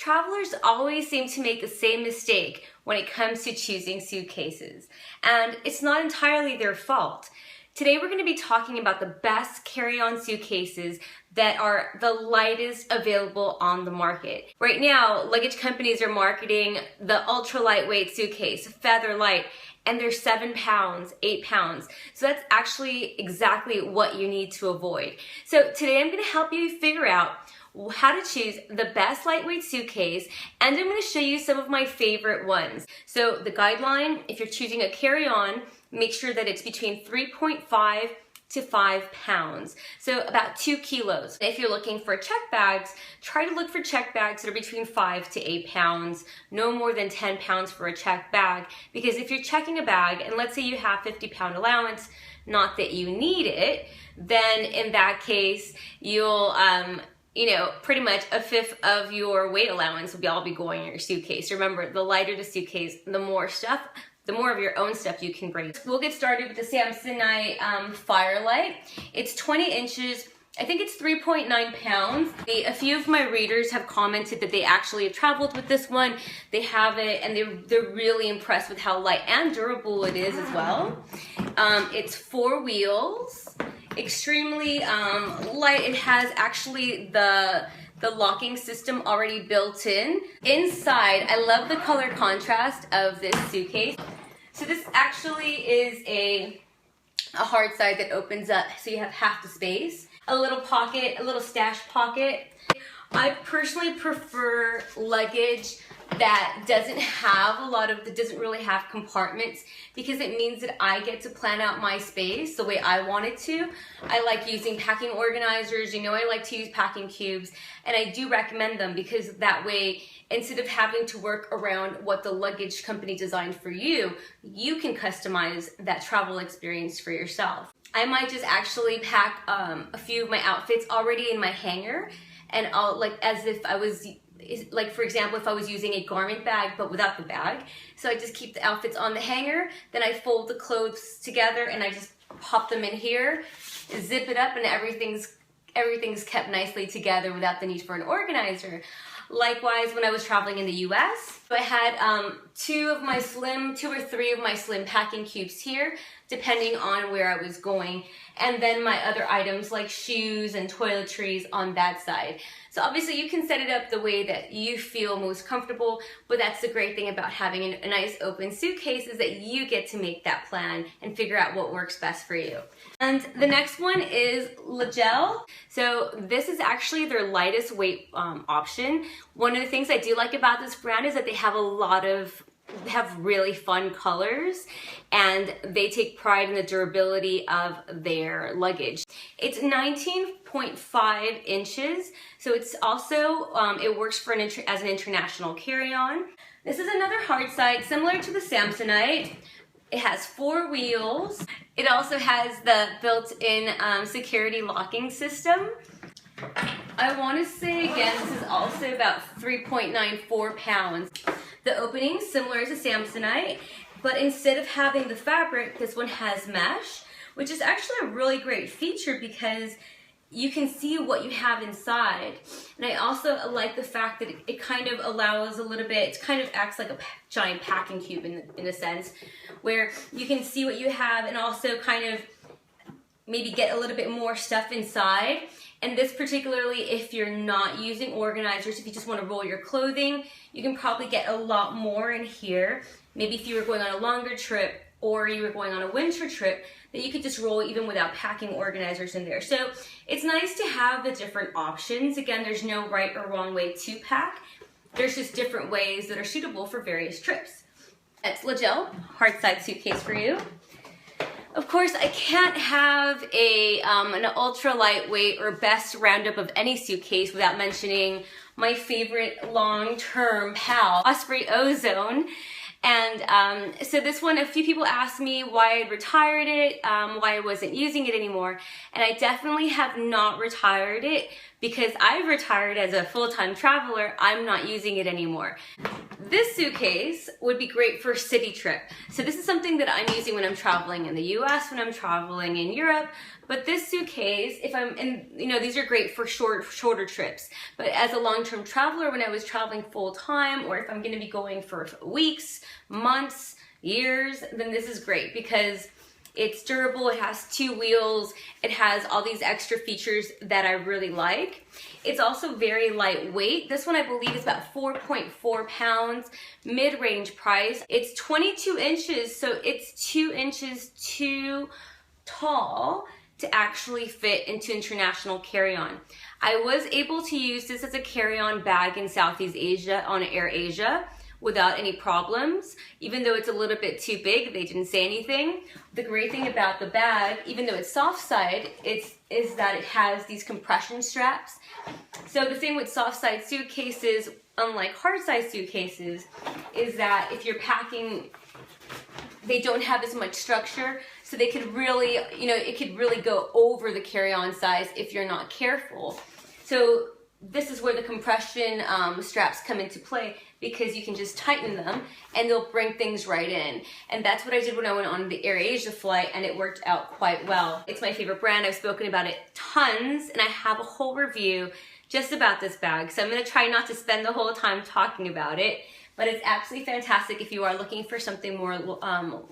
Travelers always seem to make the same mistake when it comes to choosing suitcases, and it's not entirely their fault. Today we're going to be talking about the best carry-on suitcases that are the lightest available on the market. Right now, luggage companies are marketing the ultra lightweight suitcase, Firelite, and they're 7 pounds, 8 pounds. So that's actually exactly what you need to avoid. So today I'm going to help you figure out how to choose the best lightweight suitcase, and I'm going to show you some of my favorite ones. So the guideline, if you're choosing a carry-on, make sure that it's between 3.5 to 5 pounds, so about 2 kilos. If you're looking for check bags, try to look for check bags that are between 5 to 8 pounds, no more than 10 pounds for a check bag, because if you're checking a bag, and let's say you have 50-pound allowance, not that you need it, then in that case, you'll pretty much a fifth of your weight allowance will all be going in your suitcase. Remember, the lighter the suitcase, the more of your own stuff you can bring. We'll get started with the Samsonite Firelite. It's 20 inches. I think it's 3.9 pounds. A few of my readers have commented that they actually have traveled with this one. They have it, and they're really impressed with how light and durable it is as well. It's 4 wheels. Extremely light. It has actually the locking system already built in. Inside, I love the color contrast of this suitcase. So this actually is a hard side that opens up, so you have half the space. A little pocket, a little stash pocket. I personally prefer luggage that doesn't really have compartments, because it means that I get to plan out my space the way I want it to. I like using packing organizers, I like to use packing cubes, and I do recommend them because that way, instead of having to work around what the luggage company designed for you, you can customize that travel experience for yourself. I might just actually pack a few of my outfits already in my hanger, and I'll for example, if I was using a garment bag but without the bag, so I just keep the outfits on the hanger, then I fold the clothes together and I just pop them in here, zip it up, and everything's kept nicely together without the need for an organizer. Likewise, when I was traveling in the US, I had 2 or 3 of my slim packing cubes here, depending on where I was going, and then my other items like shoes and toiletries on that side. So obviously you can set it up the way that you feel most comfortable, but that's the great thing about having a nice open suitcase, is that you get to make that plan and figure out what works best for you. And the next one is Lojel. So this is actually their lightest weight option. One of the things I do like about this brand is that they have have really fun colors, and they take pride in the durability of their luggage. It's 19.5 inches, so it's also, it works as an international carry-on. This is another hard side, similar to the Samsonite. It has 4 wheels. It also has the built-in security locking system. I want to say again, this is also about 3.94 pounds. The opening similar to Samsonite, but instead of having the fabric, this one has mesh, which is actually a really great feature because you can see what you have inside. And I also like the fact that it kind of allows a little bit, it kind of acts like a giant packing cube in a sense, where you can see what you have and also kind of maybe get a little bit more stuff inside. And this particularly, if you're not using organizers, if you just want to roll your clothing, you can probably get a lot more in here. Maybe if you were going on a longer trip or you were going on a winter trip, that you could just roll even without packing organizers in there. So it's nice to have the different options. Again, there's no right or wrong way to pack. There's just different ways that are suitable for various trips. That's Lojel, hard side suitcase for you. Of course, I can't have an ultra lightweight or best roundup of any suitcase without mentioning my favorite long-term pal, Osprey Ozone. And so this one, a few people asked me why I'd retired it, why I wasn't using it anymore. And I definitely have not retired it because I've retired as a full-time traveler. I'm not using it anymore. this suitcase would be great for a city trip. So this is something that I'm using when I'm traveling in the US, when I'm traveling in Europe. But this suitcase, if I'm in, you know, these are great for shorter trips. But as a long-term traveler, when I was traveling full-time, or if I'm gonna be going for weeks, months, years, then this is great because it's durable, it has 2 wheels, it has all these extra features that I really like. It's also very lightweight. This one I believe is about 4.4 pounds, mid-range price. It's 22 inches, so it's 2 inches too tall to actually fit into international carry-on. I was able to use this as a carry-on bag in Southeast Asia on AirAsia without any problems. Even though it's a little bit too big, they didn't say anything. The great thing about the bag, even though it's soft side, is that it has these compression straps. So the thing with soft side suitcases, unlike hard side suitcases, is that if you're packing, they don't have as much structure, so they could really, you know, it could really go over the carry-on size if you're not careful. So this is where the compression straps come into play, because you can just tighten them and they'll bring things right in. And that's what I did when I went on the AirAsia flight, and it worked out quite well. It's my favorite brand. I've spoken about it tons, and I have a whole review just about this bag. So I'm gonna try not to spend the whole time talking about it, but it's absolutely fantastic if you are looking for something more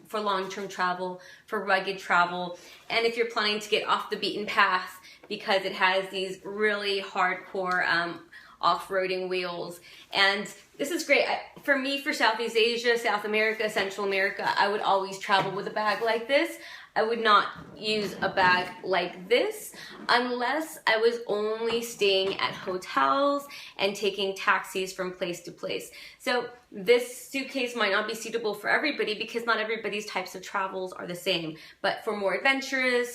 for long-term travel, for rugged travel, and if you're planning to get off the beaten path, because it has these really hardcore off-roading wheels. And this is great. For me, for Southeast Asia, South America, Central America, I would always travel with a bag like this. I would not use a bag like this unless I was only staying at hotels and taking taxis from place to place. So this suitcase might not be suitable for everybody, because not everybody's types of travels are the same. But for more adventurous,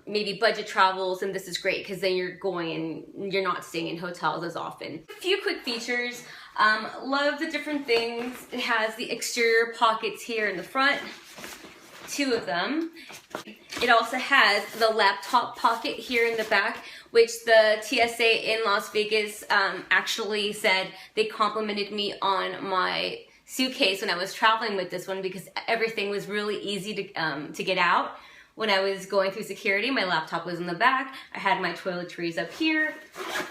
maybe budget travels, and this is great because then you're going and you're not staying in hotels as often. A few quick features. Love the different things. It has the exterior pockets here in the front. 2 of them. It also has the laptop pocket here in the back, which the TSA in Las Vegas actually said they complimented me on my suitcase when I was traveling with this one, because everything was really easy to get out. When I was going through security, my laptop was in the back. I had my toiletries up here,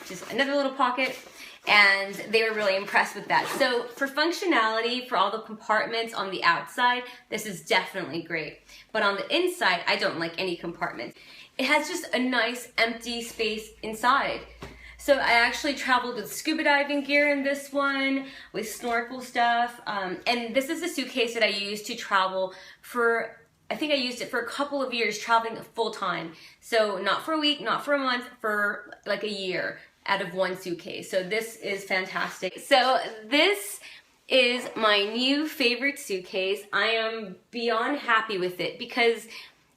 just another little pocket. And they were really impressed with that. So for functionality, for all the compartments on the outside, this is definitely great. But on the inside, I don't like any compartments. It has just a nice empty space inside. So I actually traveled with scuba diving gear in this one, with snorkel stuff. And this is a suitcase that I used to travel for, I think I used it for a couple of years traveling full time. So not for a week, not for a month, for like a year out of one suitcase. So this is fantastic. So this is my new favorite suitcase. I am beyond happy with it because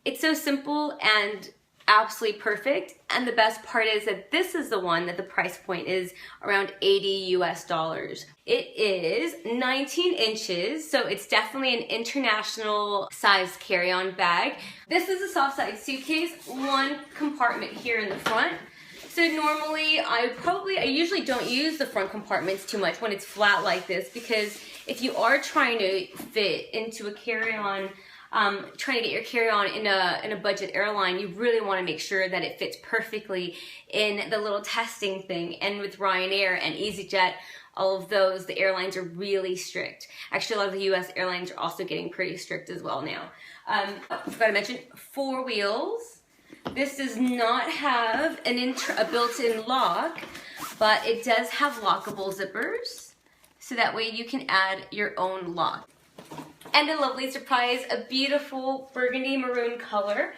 it's so simple and absolutely perfect. And the best part is that this is the one that the price point is around $80 US. It is 19 inches, so it's definitely an international size carry-on bag. This is a soft side suitcase, 1 compartment here in the front. So normally, I usually don't use the front compartments too much when it's flat like this, because if you are trying to fit into a carry-on, trying to get your carry-on in a budget airline, you really want to make sure that it fits perfectly in the little testing thing. And with Ryanair and EasyJet, all of those, the airlines are really strict. Actually, a lot of the US airlines are also getting pretty strict as well now. I forgot to mention, 4 wheels. This does not have a built-in lock, but it does have lockable zippers, so that way you can add your own lock. And a lovely surprise, a beautiful burgundy maroon color.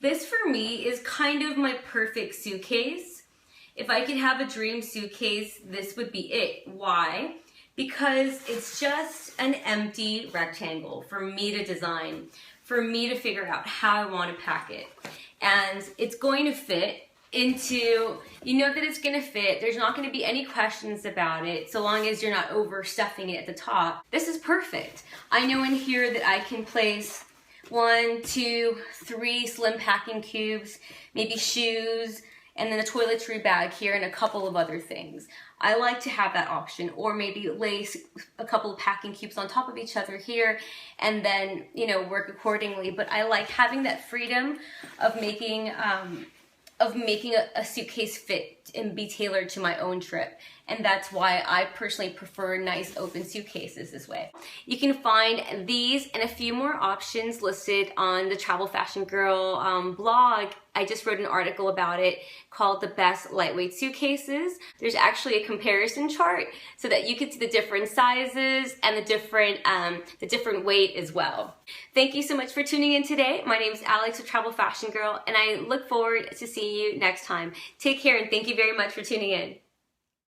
This for me is kind of my perfect suitcase. If I could have a dream suitcase, this would be it. Why? Because it's just an empty rectangle for me to design, for me to figure out how I want to pack it. And it's going to fit into, you know that it's going to fit. There's not going to be any questions about it, so long as you're not overstuffing it at the top. This is perfect. I know in here that I can place 1, 2, 3 slim packing cubes, maybe shoes, and then a toiletry bag here and a couple of other things. I like to have that option, or maybe lace a couple of packing cubes on top of each other here and then, you know, work accordingly. But I like having that freedom of making a suitcase fit and be tailored to my own trip. And that's why I personally prefer nice open suitcases this way. You can find these and a few more options listed on the Travel Fashion Girl blog. I just wrote an article about it called The Best Lightweight Suitcases. There's actually a comparison chart so that you can see the different sizes and the different weight as well. Thank you so much for tuning in today. My name is Alex with Travel Fashion Girl, and I look forward to seeing you next time. Take care, and thank you very much for tuning in.